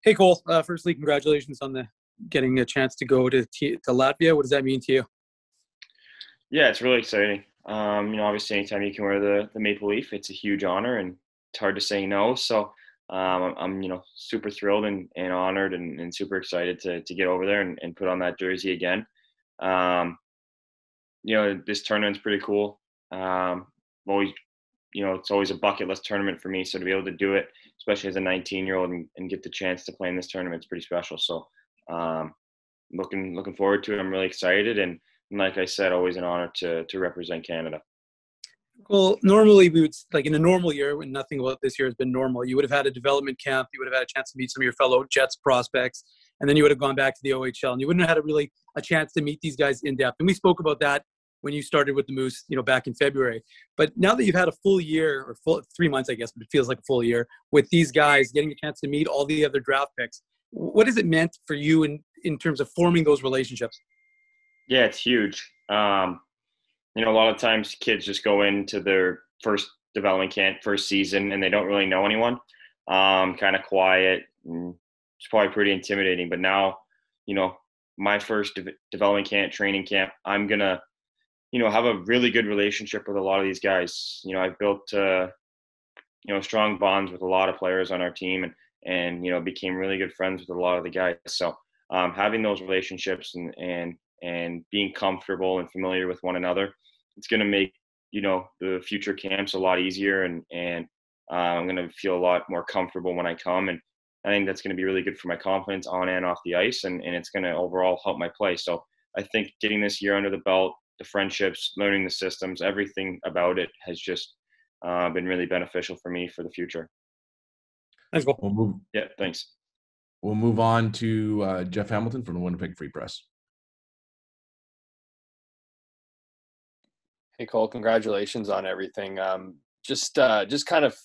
Hey Cole, firstly, congratulations on the getting a chance to go to Latvia. What does that mean to you? Yeah, it's really exciting. Obviously, anytime you can wear the maple leaf, it's a huge honor, and it's hard to say no. So, I'm super thrilled and honored and super excited to get over there and put on that jersey again. Um, this tournament's pretty cool. Always, it's always a bucket list tournament for me. So to be able to do it, especially as a 19-year-old, and get the chance to play in this tournament, is pretty special. So, um, looking forward to it. I'm really excited, and like I said, always an honor to represent Canada. Well, normally we would, like in a normal year, when nothing about this year has been normal, you would have had a development camp, you would have had a chance to meet some of your fellow Jets prospects, and then you would have gone back to the OHL, and you wouldn't have had a chance to meet these guys in depth. And we spoke about that when you started with the Moose, back in February. But now that you've had a full year, or full 3 months, I guess, but it feels like a full year with these guys, getting a chance to meet all the other draft picks, what has it meant for you in terms of forming those relationships? Yeah, it's huge. A lot of times kids just go into their first development camp, first season, and they don't really know anyone. Kind of quiet. And it's probably pretty intimidating. But now, you know, my first development camp, training camp, I'm gonna, have a really good relationship with a lot of these guys. I've built, strong bonds with a lot of players on our team, and became really good friends with a lot of the guys. So having those relationships and being comfortable and familiar with one another, it's going to make the future camps a lot easier, and I'm going to feel a lot more comfortable when I come, and I think that's going to be really good for my confidence on and off the ice, and it's going to overall help my play. So I think getting this year under the belt, the friendships, learning the systems, everything about it has just been really beneficial for me for the future. Thanks, Cole. Yeah, thanks. We'll move on to Jeff Hamilton from the Winnipeg Free Press. Hey Cole, congratulations on everything. Just kind of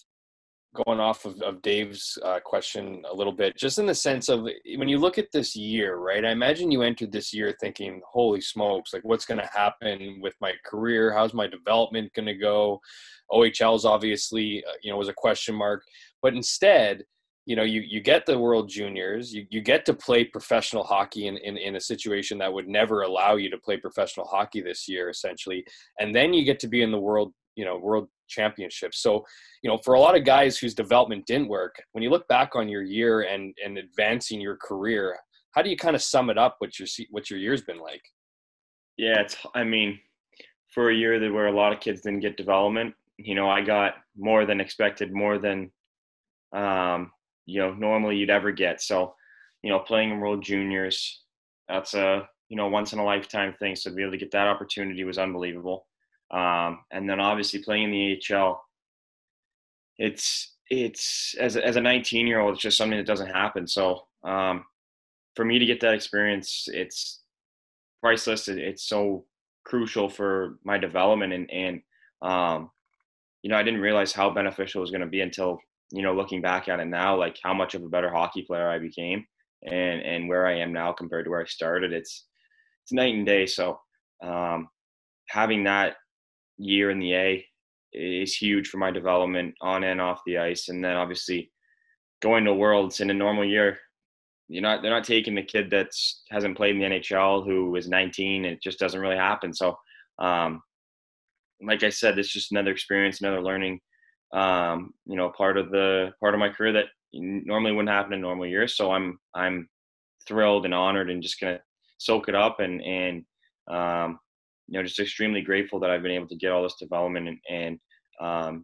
going off of Dave's question a little bit, just in the sense of when you look at this year, right? I imagine you entered this year thinking, holy smokes, like what's going to happen with my career? How's my development going to go? OHL's obviously, was a question mark, but instead, you get the World Juniors, you get to play professional hockey in a situation that would never allow you to play professional hockey this year, essentially. And then you get to be in the World Championship. So, for a lot of guys whose development didn't work, when you look back on your year and advancing your career, how do you kind of sum it up what your year's been like? Yeah, for a year where a lot of kids didn't get development, I got more than expected, more than normally you'd ever get. So, playing in World Juniors, that's a, once in a lifetime thing. So to be able to get that opportunity was unbelievable. And then obviously playing in the AHL, it's as a 19-year-old, it's just something that doesn't happen. So, for me to get that experience, it's priceless. It's so crucial for my development. And I didn't realize how beneficial it was going to be until, looking back at it now, like how much of a better hockey player I became and where I am now compared to where I started. It's night and day. So, having that year in the A is huge for my development on and off the ice. And then obviously going to Worlds in a normal year, they're not taking the kid that hasn't played in the NHL who is 19. It just doesn't really happen. So, like I said, it's just another experience, another learning, part of my career that normally wouldn't happen in normal years. So I'm thrilled and honored and just going to soak it up and just extremely grateful that I've been able to get all this development and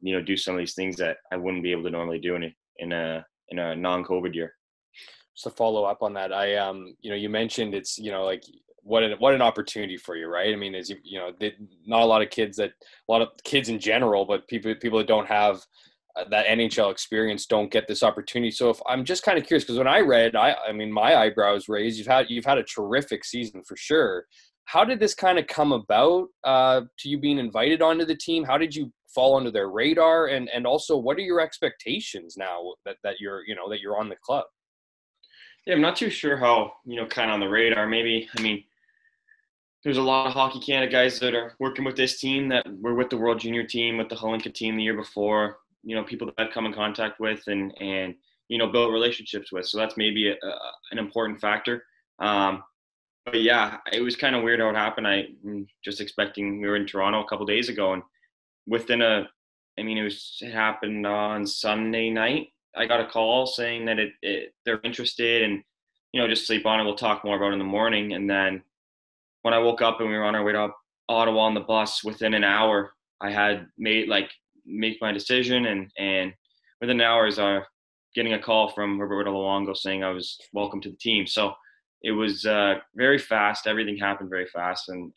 do some of these things that I wouldn't be able to normally do in a non-COVID year. Just to follow up on that, you mentioned it's, like what an opportunity for you, right? I mean, as not a lot of kids in general, but people that don't have that NHL experience don't get this opportunity. So if I'm just kind of curious, because when I read, I mean, my eyebrows raised. You've had a terrific season for sure. How did this kind of come about to you being invited onto the team? How did you fall under their radar? And also, what are your expectations now that you're on the club? Yeah, I'm not too sure how, kind of on the radar. Maybe, there's a lot of Hockey Canada guys that are working with this team that were with the World Junior team, with the Halinka team the year before, people that I've come in contact with and built relationships with. So that's maybe an important factor. But yeah, it was kind of weird how it happened. I'm just expecting, we were in Toronto a couple of days ago, and within it happened on Sunday night. I got a call saying that they're interested, and just sleep on it. We'll talk more about it in the morning. And then when I woke up and we were on our way to Ottawa on the bus, within an hour, I had make my decision, and within an hour, I was getting a call from Roberto Luongo saying I was welcome to the team. So it was very fast. Everything happened very fast, and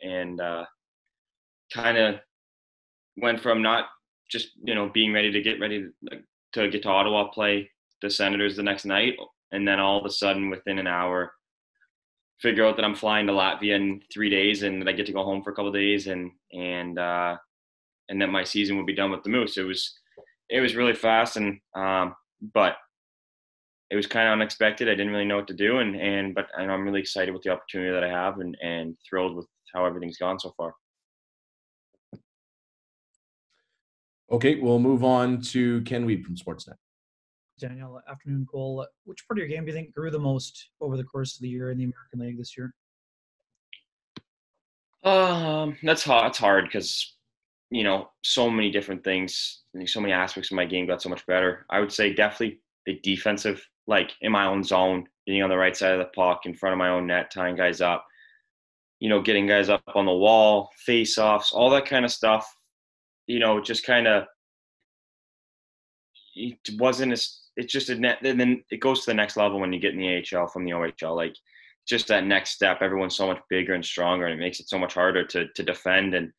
kind of went from not just being ready to get to Ottawa, play the Senators the next night, and then all of a sudden within an hour figure out that I'm flying to Latvia in 3 days, and that I get to go home for a couple of days, and that my season would be done with the Moose. It was really fast, and but it was kind of unexpected. I didn't really know what to do, but I'm really excited with the opportunity that I have, and thrilled with how everything's gone so far. Okay, we'll move on to Ken Weeb from Sportsnet. Danielle, afternoon, Cole. Which part of your game do you think grew the most over the course of the year in the American League this year? That's hard. It's hard because so many different things, so many aspects of my game got so much better. I would say definitely the defensive, like in my own zone, getting on the right side of the puck in front of my own net, tying guys up, getting guys up on the wall, face-offs, all that kind of stuff. Just kind of, it wasn't as, it's just and then it goes to the next level when you get in the AHL from the OHL. Like, just that next step, everyone's so much bigger and stronger, and it makes it so much harder to defend. And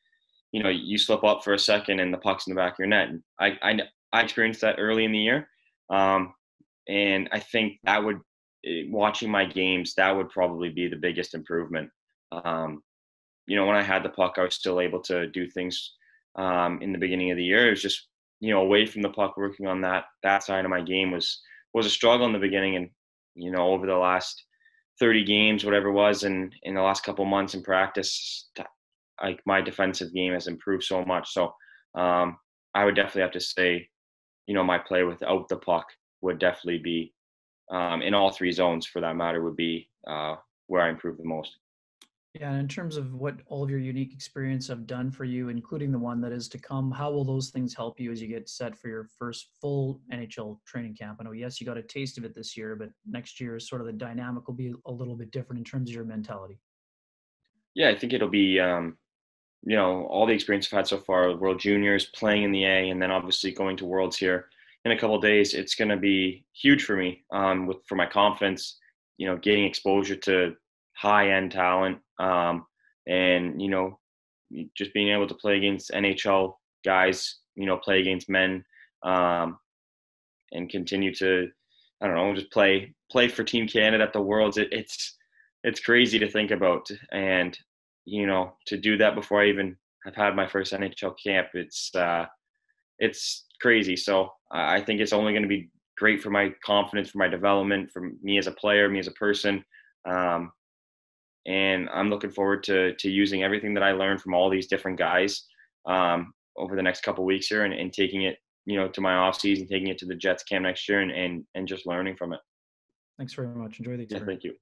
you slip up for a second and the puck's in the back of your net. And I experienced that early in the year, and I think that would, watching my games, that would probably be the biggest improvement. When I had the puck, I was still able to do things in the beginning of the year. It was just away from the puck, working on that side of my game was a struggle in the beginning. And over the last 30 games, whatever it was, and in the last couple months in practice, like, my defensive game has improved so much. So I would definitely have to say, my play without the puck would definitely be, in all three zones for that matter, would be where I improved the most. Yeah, and in terms of what all of your unique experience have done for you, including the one that is to come, how will those things help you as you get set for your first full NHL training camp? I know, yes, you got a taste of it this year, but next year, sort of the dynamic will be a little bit different in terms of your mentality. Yeah, I think it'll be, all the experience I've had so far, World Juniors, playing in the A, and then obviously going to Worlds here in a couple of days. It's going to be huge for me, for my confidence, getting exposure to high-end talent, and just being able to play against NHL guys, play against men, and continue to, I don't know, just play for Team Canada at the Worlds. It's crazy to think about, and to do that before I even have had my first NHL camp, it's crazy. So I think it's only going to be great for my confidence, for my development, for me as a player, me as a person. And I'm looking forward to using everything that I learned from all these different guys over the next couple of weeks here, and taking it, to my off season, taking it to the Jets camp next year, and just learning from it. Thanks very much. Enjoy the experience. Yeah, thank you.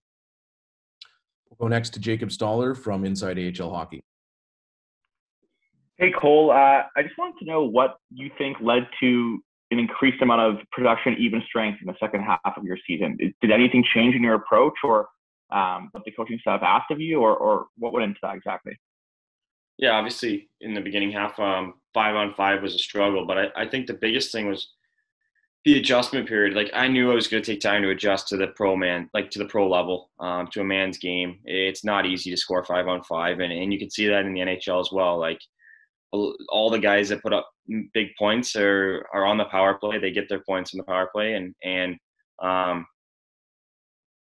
We'll go next to Jacob Stoller from Inside AHL Hockey. Hey, Cole. I just wanted to know what you think led to an increased amount of production, even strength in the second half of your season. Did anything change in your approach, or what the coaching staff asked of you, or what went into that exactly? Yeah, obviously in the beginning half, 5-on-5 was a struggle, but I think the biggest thing was the adjustment period. Like, I knew I was going to take time to adjust to the pro level, to a man's game. It's not easy to score 5-on-5, and you can see that in the NHL as well. Like, all the guys that put up big points are on the power play. They get their points in the power play, and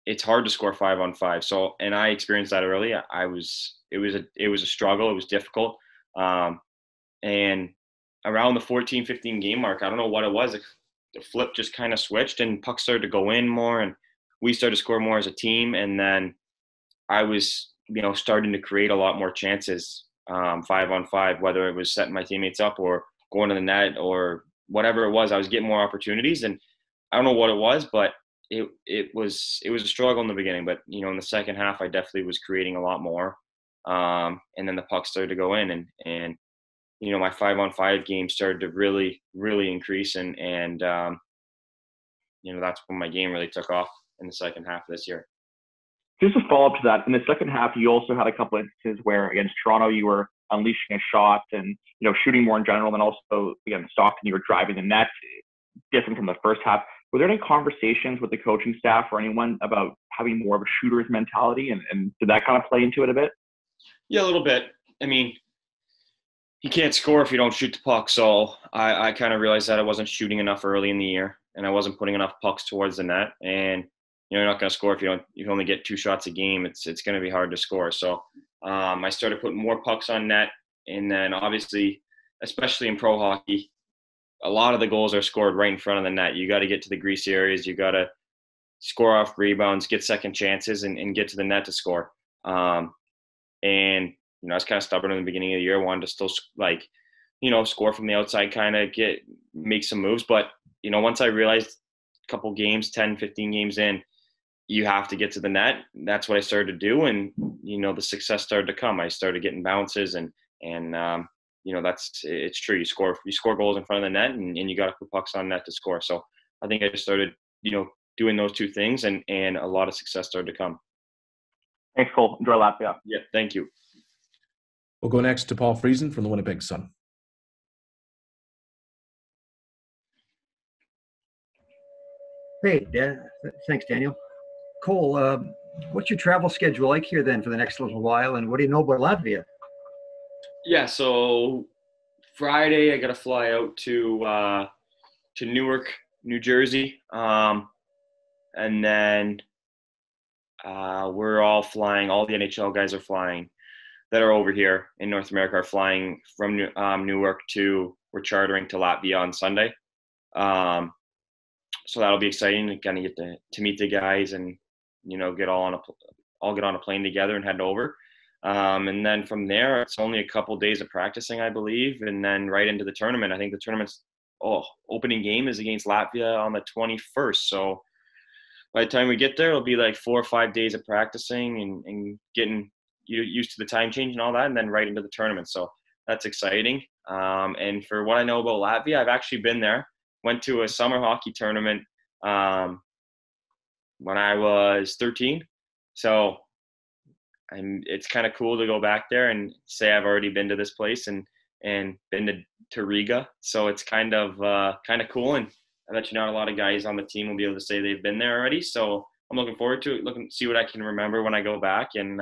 it's hard to score 5-on-5. So, and I experienced that early. It was a struggle. It was difficult. And around the 14-15 game mark, I don't know what it was. The flip just kind of switched, and pucks started to go in more, and we started to score more as a team. And then I was, starting to create a lot more chances, 5-on-5, whether it was setting my teammates up or going to the net or whatever it was. I was getting more opportunities, and I don't know what it was, but it was a struggle in the beginning. But in the second half, I definitely was creating a lot more. And then the puck started to go in, and my 5-on-5 game started to really, really increase, and that's when my game really took off in the second half of this year. Just to follow up to that, in the second half, you also had a couple instances where against Toronto, you were unleashing a shot and shooting more in general, and also against Stockton, you were driving the net, different from the first half. Were there any conversations with the coaching staff or anyone about having more of a shooter's mentality, and did that kind of play into it a bit? Yeah, a little bit. I mean, you can't score if you don't shoot the puck, so I kind of realized that I wasn't shooting enough early in the year, and I wasn't putting enough pucks towards the net, and you're not going to score if you only get 2 shots a game. It's going to be hard to score. So I started putting more pucks on net, and then obviously, especially in pro hockey, a lot of the goals are scored right in front of the net. You got to get to the greasy areas. You got to score off rebounds, get second chances, and get to the net to score. And I was kind of stubborn in the beginning of the year. I wanted to still score from the outside, kind of make some moves. But once I realized a couple games, 10, 15 games in, you have to get to the net. That's what I started to do, and the success started to come. I started getting bounces, and it's true. You score goals in front of the net, and you got to put pucks on net to score. So I think I just started doing those two things, and a lot of success started to come. Thanks, Cole. Enjoy Latvia. Yeah, thank you. We'll go next to Paul Friesen from the Winnipeg Sun. Great. Thanks, Daniel. Cole, what's your travel schedule like here then for the next little while, and what do you know about Latvia? Yeah, so Friday I got to fly out to Newark, New Jersey, and then we're all flying. All the NHL guys are flying that are over here in North America are flying from Newark we're chartering to Latvia on Sunday. So that'll be exciting to kind of get to meet the guys and get on a plane together and head over. And then from there, it's only a couple days of practicing, I believe, and then right into the tournament. I think the tournament's opening game is against Latvia on the 21st. So by the time we get there, it'll be like 4 or 5 days of practicing and getting used to the time change and all that, and then right into the tournament. So that's exciting. And for what I know about Latvia, I've actually been there. Went to a summer hockey tournament when I was 13. So it's kind of cool to go back there and say I've already been to this place and been to Riga. So it's kind of cool. And I bet not a lot of guys on the team will be able to say they've been there already. So I'm looking forward to it, see what I can remember when I go back. And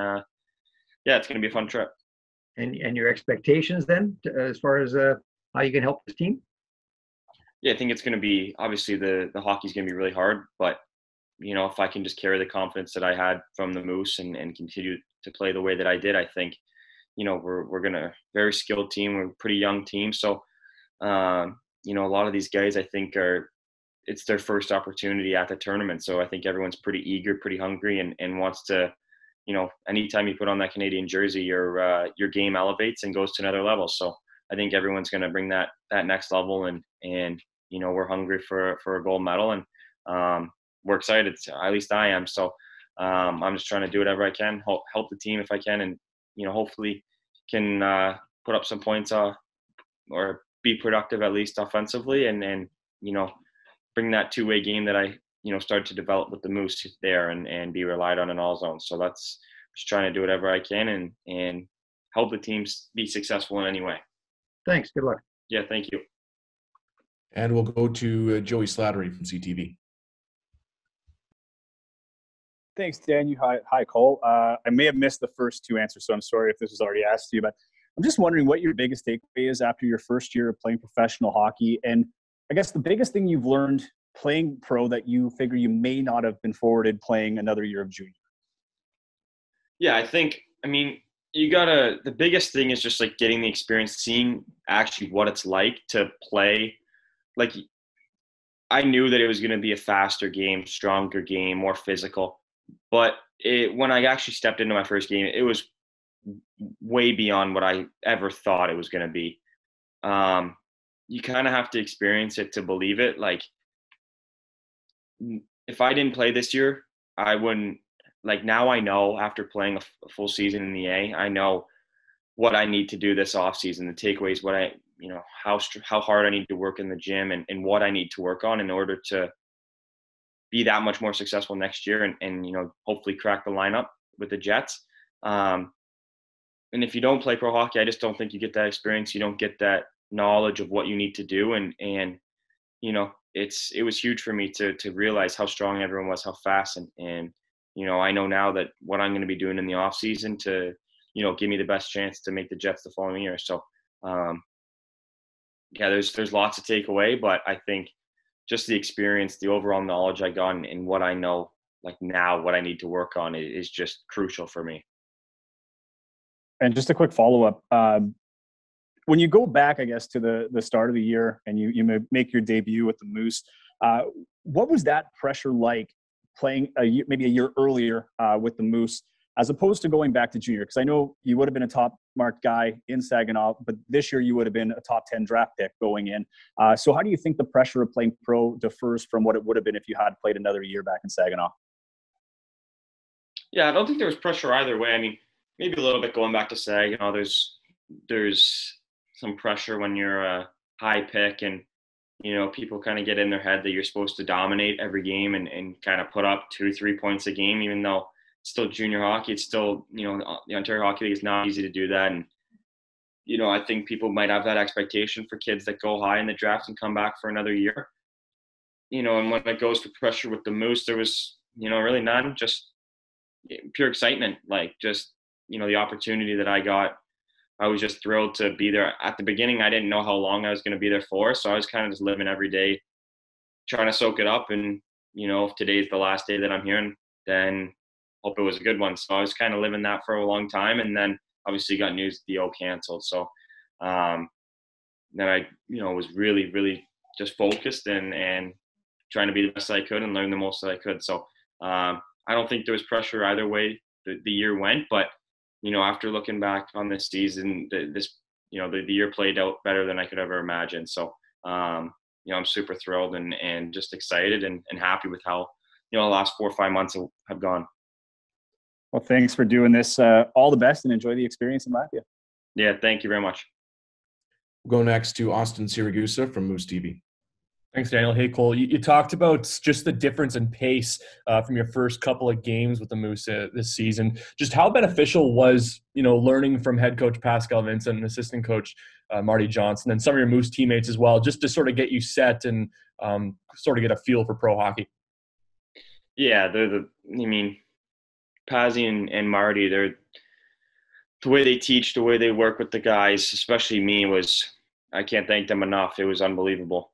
it's going to be a fun trip. And your expectations then, as far as how you can help this team? Yeah, I think it's going to be, obviously the hockey's going to be really hard, but if I can just carry the confidence that I had from the Moose and continue to play the way that I did, I think, we're going to very skilled team. We're a pretty young team. So, a lot of these guys, I think it's their first opportunity at the tournament. So I think everyone's pretty eager, pretty hungry and wants to, anytime you put on that Canadian jersey, your game elevates and goes to another level. So I think everyone's going to bring that next level and we're hungry for a gold medal and we're excited. At least I am. So I'm just trying to do whatever I can, help the team if I can, and hopefully can put up some points or be productive at least offensively, and bring that two-way game that I started to develop with the Moose there and be relied on in all zones. So that's just trying to do whatever I can and help the teams be successful in any way. Thanks. Good luck. Yeah, thank you. And we'll go to Joey Slattery from CTV. Thanks, Dan. Hi, Cole. I may have missed the first two answers, so I'm sorry if this was already asked to you, but I'm just wondering what your biggest takeaway is after your first year of playing professional hockey, and I guess the biggest thing you've learned playing pro that you figure you may not have been forwarded playing another year of junior. Yeah, the biggest thing is just like getting the experience, seeing actually what it's like to play. Like, I knew that it was going to be a faster game, stronger game, more physical. But when I actually stepped into my first game, it was way beyond what I ever thought it was going to be. You kind of have to experience it to believe it. Like, if I didn't play this year, I wouldn't, like, now I know after playing a full season in the A, I know what I need to do this off season, the takeaways, what I, how hard I need to work in the gym, and what I need to work on in order to be that much more successful next year, and hopefully crack the lineup with the Jets. And if you don't play pro hockey, I just don't think you get that experience. You don't get that knowledge of what you need to do. And it was huge for me to realize how strong everyone was, how fast. And I know now that what I'm going to be doing in the off season to, give me the best chance to make the Jets the following year. So, there's lots to take away, but I think just the experience, the overall knowledge I got, and what I know, like now, what I need to work on is just crucial for me. And just a quick follow-up. When you go back, I guess, to the start of the year and you make your debut with the Moose, what was that pressure like playing maybe a year earlier with the Moose as opposed to going back to junior? Because I know you would have been a top-marked guy in Saginaw, but this year you would have been a top 10 draft pick going in. So how do you think the pressure of playing pro differs from what it would have been if you had played another year back in Saginaw? Yeah, I don't think there was pressure either way. I mean, maybe a little bit going back to Sag, there's some pressure when you're a high pick, and people kind of get in their head that you're supposed to dominate every game and kind of put up 2-3 points a game, even though it's still junior hockey. It's still, the Ontario Hockey League is not easy to do that. And, I think people might have that expectation for kids that go high in the draft and come back for another year. And when it goes to pressure with the Moose, there was, really none, just pure excitement. Like, just, the opportunity that I got, I was just thrilled to be there. At the beginning, I didn't know how long I was going to be there for, so I was kind of just living every day, trying to soak it up. And, if today's the last day that I'm here, then hope it was a good one. So I was kind of living that for a long time, and then obviously got news the O canceled. So then I, was really, really just focused and trying to be the best I could and learn the most that I could. So I don't think there was pressure either way the year went, but after looking back on this season, the year played out better than I could ever imagine. So, I'm super thrilled and just excited and happy with how, the last 4 or 5 months have gone. Well, thanks for doing this. All the best, and enjoy the experience in Latvia. Yeah, thank you very much. We'll go next to Austin Siragusa from Moose TV. Thanks, Daniel. Hey, Cole, you talked about just the difference in pace from your first couple of games with the Moose this season. Just how beneficial was, learning from head coach Pascal Vincent and assistant coach Marty Johnson and some of your Moose teammates as well, just to sort of get you set and sort of get a feel for pro hockey? Yeah, Pazzi and Marty, the way they teach, the way they work with the guys, especially me, I can't thank them enough. It was unbelievable.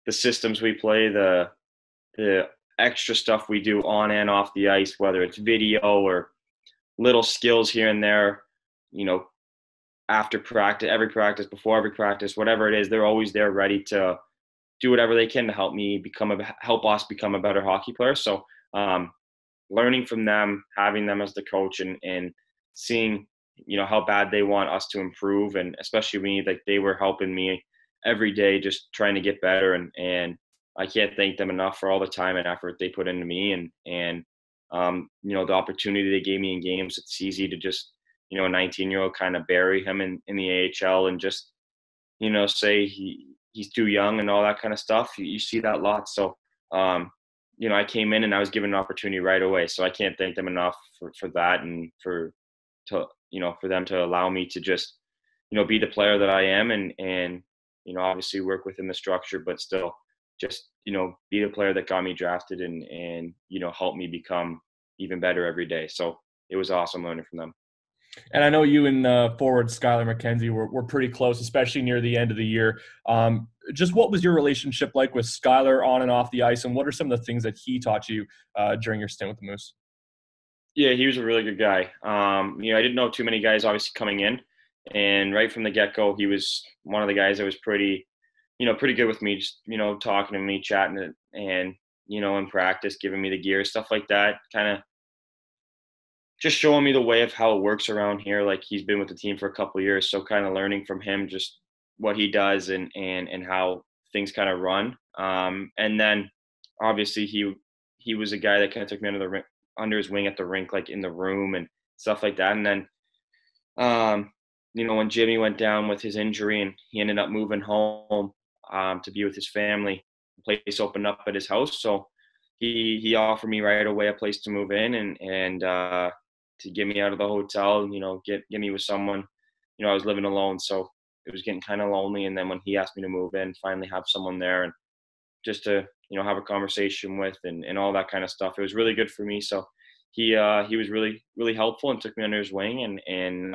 The systems we play, the extra stuff we do on and off the ice, whether it's video or little skills here and there, after practice, every practice, before every practice, whatever it is, they're always there ready to do whatever they can to help us become a better hockey player. So learning from them, having them as the coach, and seeing, how bad they want us to improve, and especially me, like they were helping me every day, just trying to get better. And I can't thank them enough for all the time and effort they put into me, and the opportunity they gave me in games. It's easy to just, a 19-year-old kind of bury him in the AHL and just, say he's too young and all that kind of stuff. You see that a lot. So, I came in and I was given an opportunity right away. So I can't thank them enough for that, and for them to allow me to just, be the player that I am, and obviously work within the structure, but still just, be the player that got me drafted and help me become even better every day. So it was awesome learning from them. And I know you and forward Skyler McKenzie were pretty close, especially near the end of the year. Just what was your relationship like with Skyler on and off the ice, and what are some of the things that he taught you during your stint with the Moose? Yeah, he was a really good guy. I didn't know too many guys obviously coming in, and right from the get-go, he was one of the guys that was pretty good with me, just, talking to me, chatting, and, in practice, giving me the gear, stuff like that, kind of just showing me the way of how it works around here. Like, he's been with the team for a couple of years, so kind of learning from him just what he does and how things kind of run. And then obviously he was a guy that kind of took me under his wing at the rink, like in the room and stuff like that. And then, when Jimmy went down with his injury and he ended up moving home to be with his family, the place opened up at his house. So he offered me right away a place to move in and to get me out of the hotel, get me with someone. I was living alone, so it was getting kind of lonely. And then when he asked me to move in, finally have someone there and just to, have a conversation with and all that kind of stuff. It was really good for me. So he was really, really helpful and took me under his wing and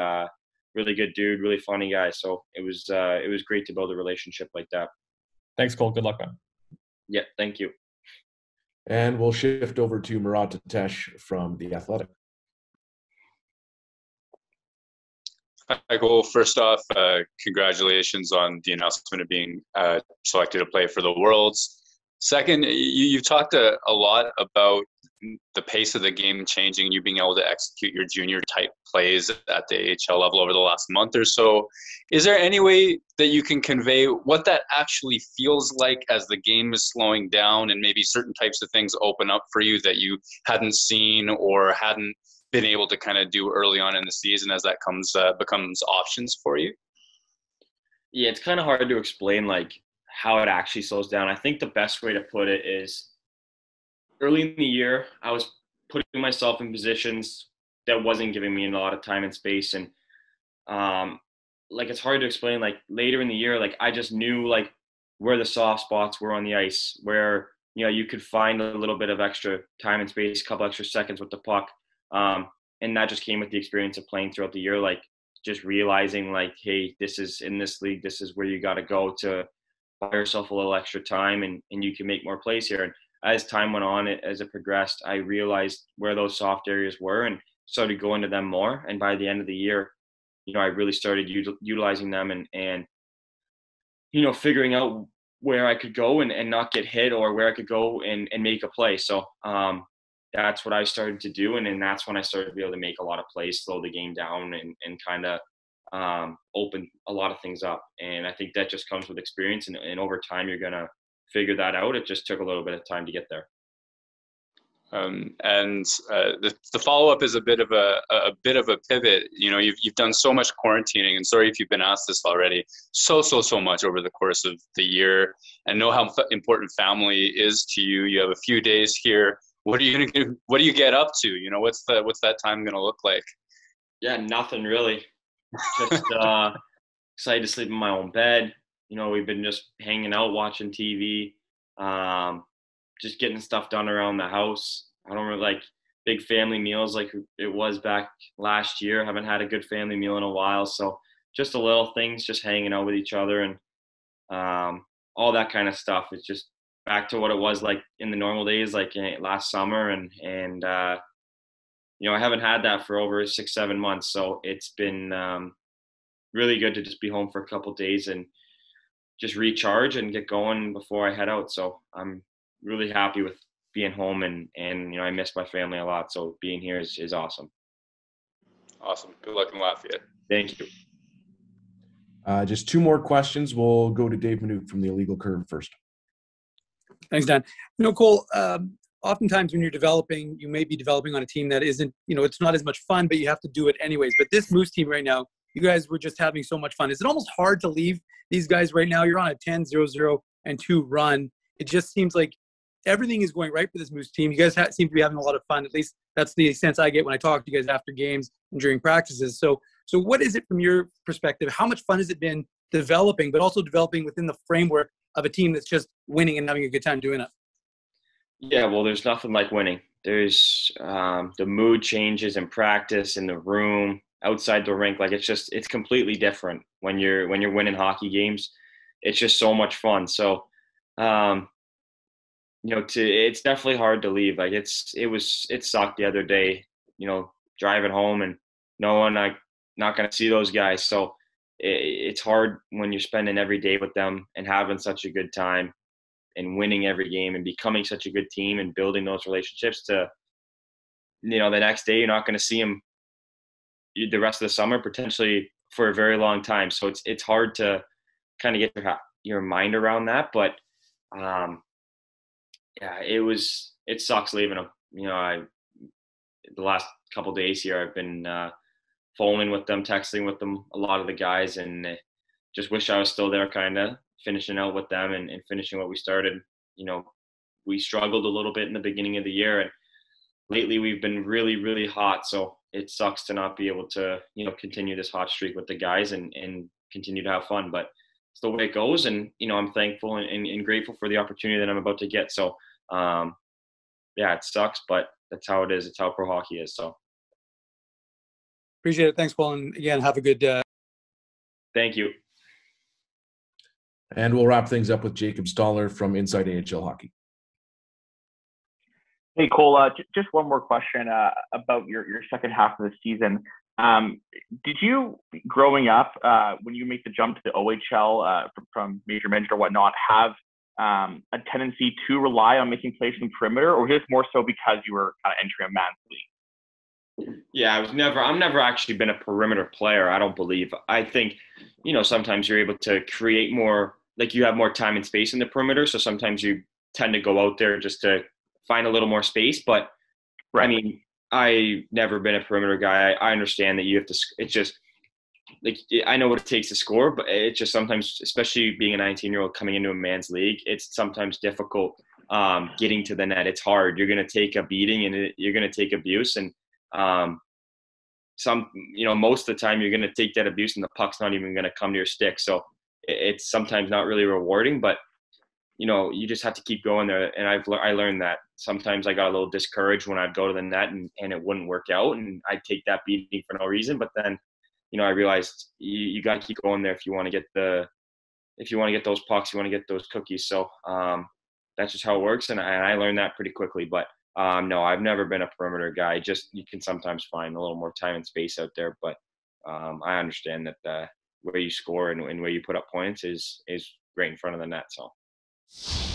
really good dude, really funny guy. So it was great to build a relationship like that. Thanks, Cole. Good luck, man. Yeah, thank you. And we'll shift over to Murat Tatesh from The Athletic. Hi, Cole. First off, congratulations on the announcement of being selected to play for the Worlds. Second, you've talked a lot about the pace of the game changing, you being able to execute your junior type plays at the AHL level over the last month or so. Is there any way that you can convey what that actually feels like as the game is slowing down and maybe certain types of things open up for you that you hadn't seen or hadn't been able to kind of do early on in the season as that becomes options for you? Yeah, it's kind of hard to explain like how it actually slows down. I think the best way to put it is early in the year, I was putting myself in positions that wasn't giving me a lot of time and space. And like, it's hard to explain, like later in the year, like I just knew like where the soft spots were on the ice, where, you could find a little bit of extra time and space, a couple extra seconds with the puck. And that just came with the experience of playing throughout the year, like just realizing like, hey, this is in this league, this is where you got to go to buy yourself a little extra time and you can make more plays here. And as time went on, as it progressed, I realized where those soft areas were and started going to them more. And by the end of the year, I really started utilizing them and figuring out where I could go and not get hit or where I could go and make a play. So that's what I started to do. And then that's when I started to be able to make a lot of plays, slow the game down and kind of open a lot of things up. And I think that just comes with experience. And over time, you're going to figure that out. It just took a little bit of time to get there. The follow-up is a bit of a pivot. You've done so much quarantining, and sorry if you've been asked this already, so much over the course of the year, and know how important family is to you. You have a few days here. What are you gonna do? What do you get up to? What's that time gonna look like? Yeah, nothing really. Just excited to sleep in my own bed. We've been just hanging out, watching TV, just getting stuff done around the house. I don't really like big family meals like it was back last year. I haven't had a good family meal in a while. So just the little things, just hanging out with each other and all that kind of stuff. It's just back to what it was like in the normal days, like last summer. And I haven't had that for over 6-7 months. So it's been really good to just be home for a couple of days and just recharge and get going before I head out. So I'm really happy with being home and I miss my family a lot. So being here is awesome. Awesome. Good luck in Lafayette. Thank you. Just 2 more questions. We'll go to Dave Minute from the Illegal Curve first. Thanks, Dan. Cole, oftentimes when you're developing, you may be developing on a team that isn't, it's not as much fun, but you have to do it anyways. But this Moose team right now, you guys were just having so much fun. Is it almost hard to leave these guys right now? You're on a 10-0-0 and 2 run. It just seems like everything is going right for this Moose team. You guys seem to be having a lot of fun. At least that's the sense I get when I talk to you guys after games and during practices. So what is it from your perspective? How much fun has it been developing, but also developing within the framework of a team that's just winning and having a good time doing it? Yeah, well, there's nothing like winning. There's the mood changes in practice, in the room, outside the rink. Like it's completely different when you're winning hockey games. It's just so much fun. So, it's definitely hard to leave. Like it sucked the other day, driving home and knowing I'm not going to see those guys. So it's hard when you're spending every day with them and having such a good time and winning every game and becoming such a good team and building those relationships to, the next day you're not going to see them the rest of the summer, potentially for a very long time. So it's hard to kind of get your mind around that. But Yeah, it sucks leaving them. The last couple of days here, I've been phoning with them, texting with them, a lot of the guys, and just wish I was still there, kind of finishing out with them and finishing what we started. We struggled a little bit in the beginning of the year, and lately we've been really, really hot. So it sucks to not be able to, continue this hot streak with the guys and continue to have fun. But it's the way it goes. And, I'm thankful and grateful for the opportunity that I'm about to get. So, yeah, it sucks, but that's how it is. It's how pro hockey is. So Appreciate it. Thanks, Paul. And again, have a good thank you. And we'll wrap things up with Jacob Stoller from Inside AHL Hockey. Hey, Cole, just one more question about your second half of the season. Did you, growing up, when you make the jump to the OHL from major mentor or whatnot, have a tendency to rely on making plays from perimeter, or just more so because you were kind of entering a man's league? Yeah, I'm never actually been a perimeter player, I don't believe. I think, sometimes you're able to create more, like you have more time and space in the perimeter. So sometimes you tend to go out there just to find a little more space. But right. I mean, I've never been a perimeter guy. I understand that you have to, it's just like, I know what it takes to score, but it's just sometimes, especially being a 19-year-old coming into a man's league, it's sometimes difficult getting to the net. It's hard. You're going to take a beating and you're going to take abuse. And most of the time you're going to take that abuse and the puck's not even going to come to your stick. So it's sometimes not really rewarding, but you just have to keep going there. And I learned that sometimes I got a little discouraged when I'd go to the net and it wouldn't work out and I'd take that beating for no reason. But then, I realized you got to keep going there if you want to get those pucks, you want to get those cookies. So that's just how it works. And I learned that pretty quickly, but no, I've never been a perimeter guy. Just, you can sometimes find a little more time and space out there, but I understand that where you score and where you put up points is right in front of the net. So.